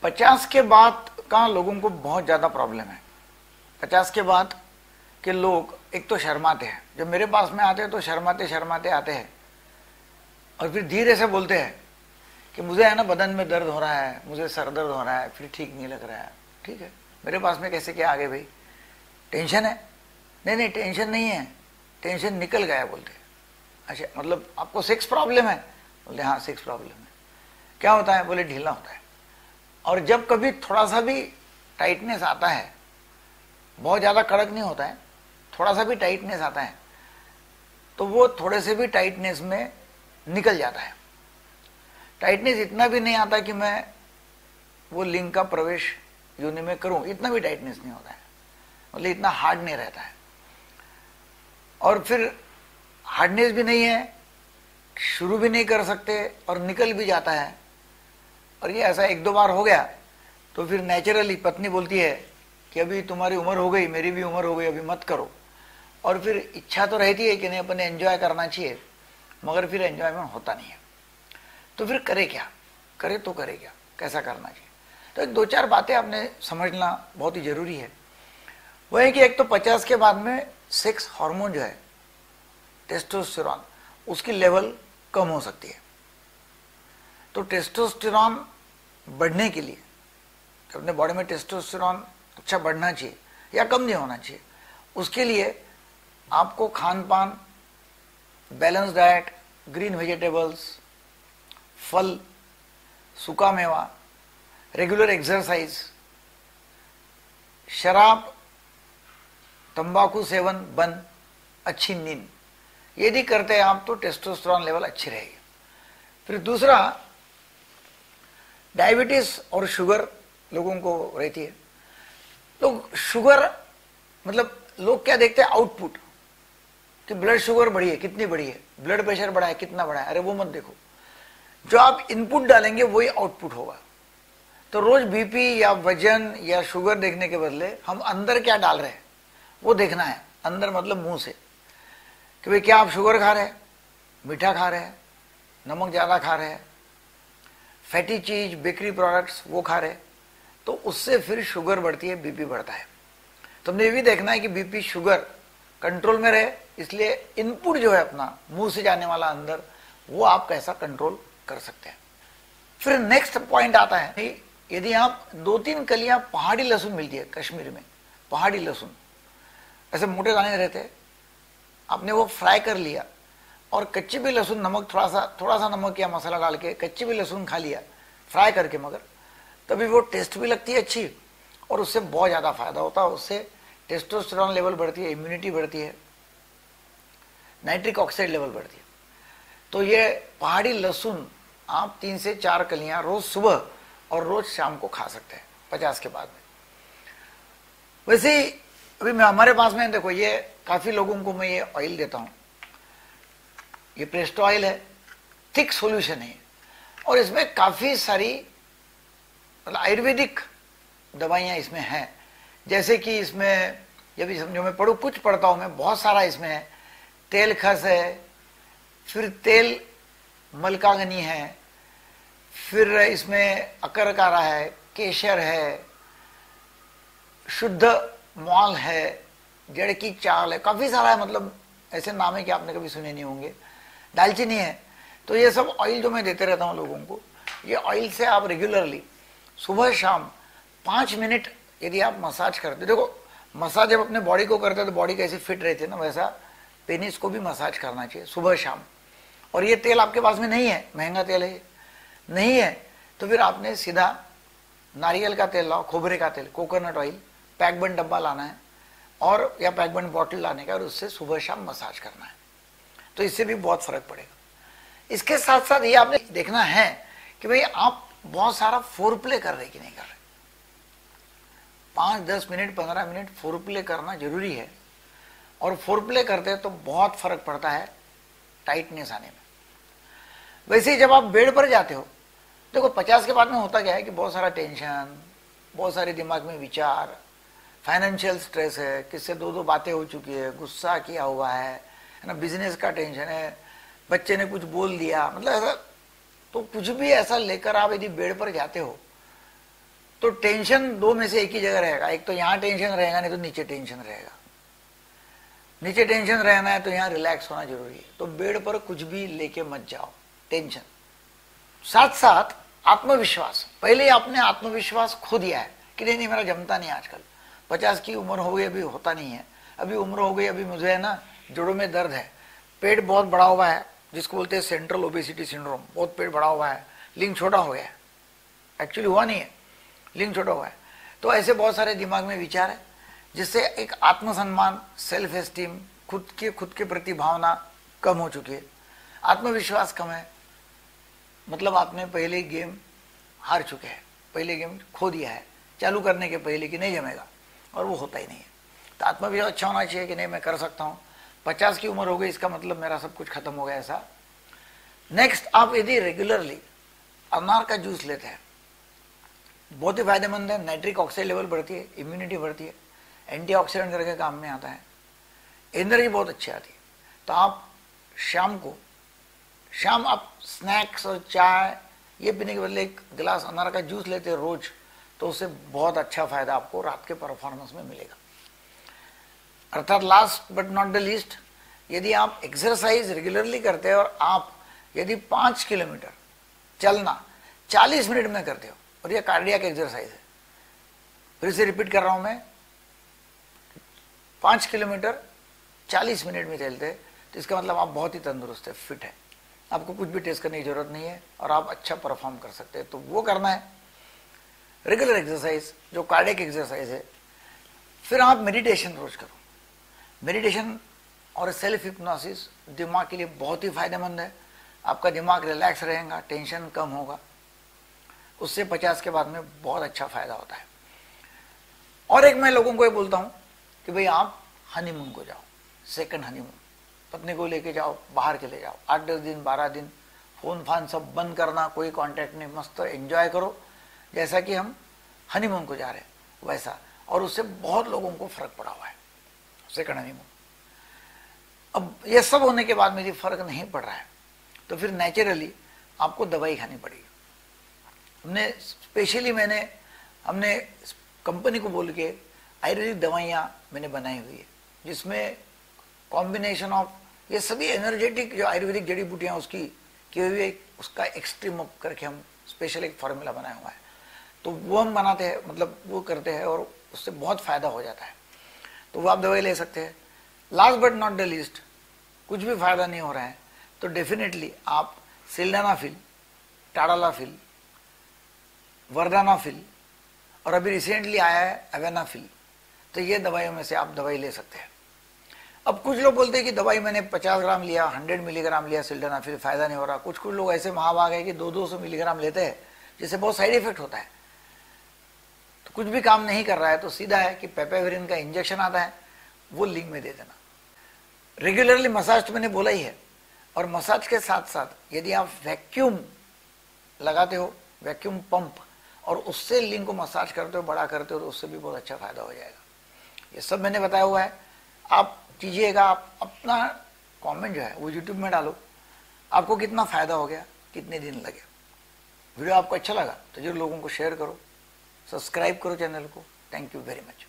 50 के बाद का लोगों को बहुत ज़्यादा प्रॉब्लम है। 50 के बाद के लोग एक तो शर्माते हैं, जब मेरे पास में आते हैं तो शर्माते शर्माते आते हैं और फिर धीरे से बोलते हैं कि मुझे है ना बदन में दर्द हो रहा है, मुझे सर दर्द हो रहा है, फिर ठीक नहीं लग रहा है। ठीक है, मेरे पास में कैसे क्या आ गए भाई, टेंशन है? नहीं नहीं टेंशन नहीं है, टेंशन निकल गया बोलते। अच्छा मतलब आपको सेक्स प्रॉब्लम है? बोलते हाँ सेक्स प्रॉब्लम है। क्या होता है? बोले ढीला होता है। और जब कभी थोड़ा सा भी टाइटनेस आता है, बहुत ज़्यादा कड़क नहीं होता है, थोड़ा सा भी टाइटनेस आता है तो वो थोड़े से भी टाइटनेस में निकल जाता है। टाइटनेस इतना भी नहीं आता कि मैं वो लिंग का प्रवेश योनि में करूं, इतना भी टाइटनेस नहीं होता है, मतलब इतना हार्ड नहीं रहता है। और फिर हार्डनेस भी नहीं है, शुरू भी नहीं कर सकते और निकल भी जाता है। और ये ऐसा एक दो बार हो गया तो फिर नेचुरली पत्नी बोलती है कि अभी तुम्हारी उम्र हो गई, मेरी भी उम्र हो गई, अभी मत करो। और फिर इच्छा तो रहती है कि नहीं अपन एंजॉय करना चाहिए, मगर फिर एंजॉयमेंट होता नहीं है। तो फिर करे क्या, करे तो करे क्या, कैसा करना चाहिए? तो एक दो चार बातें आपने समझना बहुत ही जरूरी है। वो है कि एक तो 50 के बाद में सेक्स हार्मोन जो है टेस्टोस्टेरॉन, उसकी लेवल कम हो सकती है। तो टेस्टोस्टेरॉन बढ़ने के लिए, अपने बॉडी में टेस्टोस्टेरॉन अच्छा बढ़ना चाहिए या कम नहीं होना चाहिए, उसके लिए आपको खान पान, बैलेंस डाइट, ग्रीन वेजिटेबल्स, फल, सूखा मेवा, रेगुलर एक्सरसाइज, शराब, तंबाकू सेवन बंद, अच्छी नींद, यदि करते हैं आप तो टेस्टोस्टेरॉन लेवल अच्छी रहेगी। फिर दूसरा, डायबिटीज और शुगर लोगों को रहती है। लोग शुगर मतलब लोग क्या देखते हैं, आउटपुट, कि ब्लड शुगर बढ़ी है, कितनी बढ़ी है, ब्लड प्रेशर बढ़ा है, कितना बढ़ा है। अरे वो मत देखो, जो आप इनपुट डालेंगे वही आउटपुट होगा। तो रोज बीपी या वजन या शुगर देखने के बदले हम अंदर क्या डाल रहे हैं वो देखना है। अंदर मतलब मुंह से, कि भाई क्या आप शुगर खा रहे हैं, मीठा खा रहे हैं, नमक ज्यादा खा रहे हैं, फैटी चीज, बेकरी प्रोडक्ट्स वो खा रहे हैं, तो उससे फिर शुगर बढ़ती है, बीपी बढ़ता है। तो हमने ये भी देखना है कि बीपी शुगर कंट्रोल में रहे, इसलिए इनपुट जो है अपना मुंह से जाने वाला अंदर, वो आप कैसा कंट्रोल कर सकते हैं। फिर नेक्स्ट पॉइंट आता है, यदि आप 2-3 कलियां पहाड़ी लहसुन मिलती है कश्मीर में, पहाड़ी लहसुन ऐसे मोटे दाने रहते हैं, आपने वो फ्राई कर लिया और कच्ची भी लहसुन, नमक थोड़ा सा नमक या मसाला डाल के कच्ची भी लहसुन खा लिया फ्राई करके, मगर तभी वो टेस्ट भी लगती है अच्छी और उससे बहुत ज़्यादा फायदा होता है। उससे टेस्टोस्टेरॉन लेवल बढ़ती है, इम्यूनिटी बढ़ती है, नाइट्रिक ऑक्साइड लेवल बढ़ती है। तो ये पहाड़ी लहसुन आप 3 से 4 कलियां रोज सुबह और रोज शाम को खा सकते हैं 50 के बाद में। वैसे ही अभी मैं हमारे पास में देखो, ये काफी लोगों को मैं ये ऑयल देता हूं, ये प्रेस्टो ऑयल है, थिक सॉल्यूशन है और इसमें काफी सारी मतलब आयुर्वेदिक दवाइयां इसमें हैं। जैसे कि इसमें जब समझो मैं कुछ पढ़ता हूं मैं, बहुत सारा इसमें है। तेल खस है, फिर तेल मलकागनी है, फिर इसमें अकरकारा है, केसर है, शुद्ध मॉल है, जड़ की चाल है, काफी सारा है। मतलब ऐसे नाम है कि आपने कभी सुने नहीं होंगे। दालचीनी है। तो ये सब ऑयल जो मैं देते रहता हूँ लोगों को, ये ऑयल से आप रेगुलरली सुबह शाम 5 मिनट यदि आप मसाज करते, देखो मसाज जब अपने बॉडी को करते हैं तो बॉडी कैसे फिट रहती है ना, वैसा पेनिस को भी मसाज करना चाहिए सुबह शाम। और ये तेल आपके पास में नहीं है, महंगा तेल है, नहीं है तो फिर आपने सीधा नारियल का तेल लाओ, खोबरे का तेल, कोकोनट ऑयल, पैक बंद डब्बा लाना है और या पैक बंद बॉटल लाने का और उससे सुबह शाम मसाज करना है, तो इससे भी बहुत फर्क पड़ेगा। इसके साथ साथ ये आपने देखना है कि भाई आप बहुत सारा फोरप्ले कर रहे कि नहीं कर रहे। 5-10 मिनट 15 मिनट फोरप्ले करना जरूरी है और फोरप्ले करते हैं तो बहुत फर्क पड़ता है टाइटनेस आने में। वैसे ही जब आप बेड पर जाते हो, देखो 50 के बाद में होता क्या है कि बहुत सारा टेंशन, बहुत सारे दिमाग में विचार, फाइनेंशियल स्ट्रेस है, किससे 2-2 बातें हो चुकी है, गुस्सा किया हुआ है ना, बिजनेस का टेंशन है, बच्चे ने कुछ बोल दिया, मतलब ऐसा। तो कुछ भी ऐसा लेकर आप यदि बेड पर जाते हो तो टेंशन दो में से एक ही जगह रहेगा, एक तो यहाँ टेंशन रहेगा, नहीं तो नीचे टेंशन रहेगा। नीचे टेंशन रहना है तो यहाँ रिलैक्स होना जरूरी है। तो बेड पर कुछ भी लेके मत जाओ, टेंशन। साथ साथ आत्मविश्वास, पहले आपने आत्मविश्वास खो दिया है कि नहीं मेरा जमता नहीं, आजकल 50 की उम्र हो गई, अभी होता नहीं है, अभी उम्र हो गई, अभी मुझे है ना जोड़ों में दर्द है, पेट बहुत बड़ा हुआ है, जिसको बोलते हैं सेंट्रल ओबेसिटी सिंड्रोम, बहुत पेट बड़ा हुआ है, लिंग छोटा हो गया है, एक्चुअली हुआ नहीं है, लिंग छोटा हुआ है। तो ऐसे बहुत सारे दिमाग में विचार है, जिससे एक आत्मसम्मान, सेल्फ एस्टीम, खुद के प्रति भावना कम हो चुकी है, आत्मविश्वास कम है, मतलब आपने पहले गेम हार चुके हैं, पहले गेम खो दिया है चालू करने के पहले कि नहीं जमेगा, और वो होता ही नहीं है। तो आत्मविश्वास अच्छा होना चाहिए कि नहीं मैं कर सकता हूँ, 50 की उम्र हो गई इसका मतलब मेरा सब कुछ खत्म हो गया, ऐसा। नेक्स्ट, आप यदि रेगुलरली अनार का जूस लेते हैं, बहुत ही फायदेमंद है, नाइट्रिक ऑक्साइड लेवल बढ़ती है, इम्यूनिटी बढ़ती है, एंटीऑक्सीडेंट करके काम में आता है, एनर्जी बहुत अच्छी आती है। तो आप शाम आप स्नैक्स और चाय ये पीने के बदले एक गिलास अनार का जूस लेते हैं रोज, तो उससे बहुत अच्छा फायदा आपको रात के परफॉर्मेंस में मिलेगा। अर्थात last but not the least, यदि आप एक्सरसाइज रेगुलरली करते हैं और आप यदि 5 किलोमीटर चलना 40 मिनट में करते हो, और ये कार्डियक एक्सरसाइज है, फिर से रिपीट कर रहा हूं मैं, 5 किलोमीटर 40 मिनट में चलते हैं, तो इसका मतलब आप बहुत ही तंदुरुस्त है, फिट है, आपको कुछ भी टेस्ट करने की जरूरत नहीं है और आप अच्छा परफॉर्म कर सकते हैं। तो वो करना है रेगुलर एक्सरसाइज, जो कार्डियक एक्सरसाइज है। फिर आप मेडिटेशन रोज करो, मेडिटेशन और सेल्फ हिप्नोसिस दिमाग के लिए बहुत ही फायदेमंद है, आपका दिमाग रिलैक्स रहेगा, टेंशन कम होगा, उससे 50 के बाद में बहुत अच्छा फायदा होता है। और एक मैं लोगों को ये बोलता हूं कि भाई आप हनीमून को जाओ, सेकंड हनीमून, पत्नी को लेके जाओ, बाहर चले जाओ, 8-10 दिन 12 दिन, फोन फान सब बंद करना, कोई कांटेक्ट नहीं, मस्त एंजॉय करो, जैसा कि हम हनीमून को जा रहे हैं वैसा। और उससे बहुत लोगों को फर्क पड़ा हुआ है, सेकंड हनीमून। अब ये सब होने के बाद में यदि फर्क नहीं पड़ रहा है, तो फिर नेचुरली आपको दवाई खानी पड़ेगी। हमने कंपनी को बोल के आयुर्वेदिक दवाइयाँ मैंने बनाई हुई है, जिसमें कॉम्बिनेशन ऑफ ये सभी एनर्जेटिक जो आयुर्वेदिक जड़ी बूटियाँ उसकी की हुई, उसका एक्सट्रीम अप करके हम स्पेशल एक फार्मूला बनाया हुआ है। तो वो हम बनाते हैं, मतलब वो करते हैं, और उससे बहुत फायदा हो जाता है। तो वो आप दवाई ले सकते हैं। Last but not the least, कुछ भी फायदा नहीं हो रहा है तो डेफिनेटली आप सिल्डेनाफिल, टाडालाफिल, वर्दानाफिल और अभी रिसेंटली आया है एवेनाफिल, तो ये दवाइयों में से आप दवाई ले सकते हैं। अब कुछ लोग बोलते हैं कि दवाई मैंने 50 ग्राम लिया, 100 मिलीग्राम लिया सिल्डेनाफिल, फायदा नहीं हो रहा। कुछ लोग ऐसे महाभाग है कि 200-200 मिलीग्राम लेते हैं, जिससे बहुत साइड इफेक्ट होता है, तो कुछ भी काम नहीं कर रहा है। तो सीधा है कि पेपेवरिन का इंजेक्शन आता है, वो लिंक में दे देना। रेगुलरली मसाज तो मैंने बोला ही है, और मसाज के साथ साथ यदि आप वैक्यूम लगाते हो, वैक्यूम पंप, और उससे लिंग को मसाज करते हो, बड़ा करते हो, तो उससे भी बहुत अच्छा फायदा हो जाएगा। ये सब मैंने बताया हुआ है, आप कीजिएगा। आप अपना कमेंट जो है वो यूट्यूब में डालो, आपको कितना फायदा हो गया, कितने दिन लगे। वीडियो आपको अच्छा लगा तो जरूर लोगों को शेयर करो, सब्सक्राइब करो चैनल को। Thank you very much.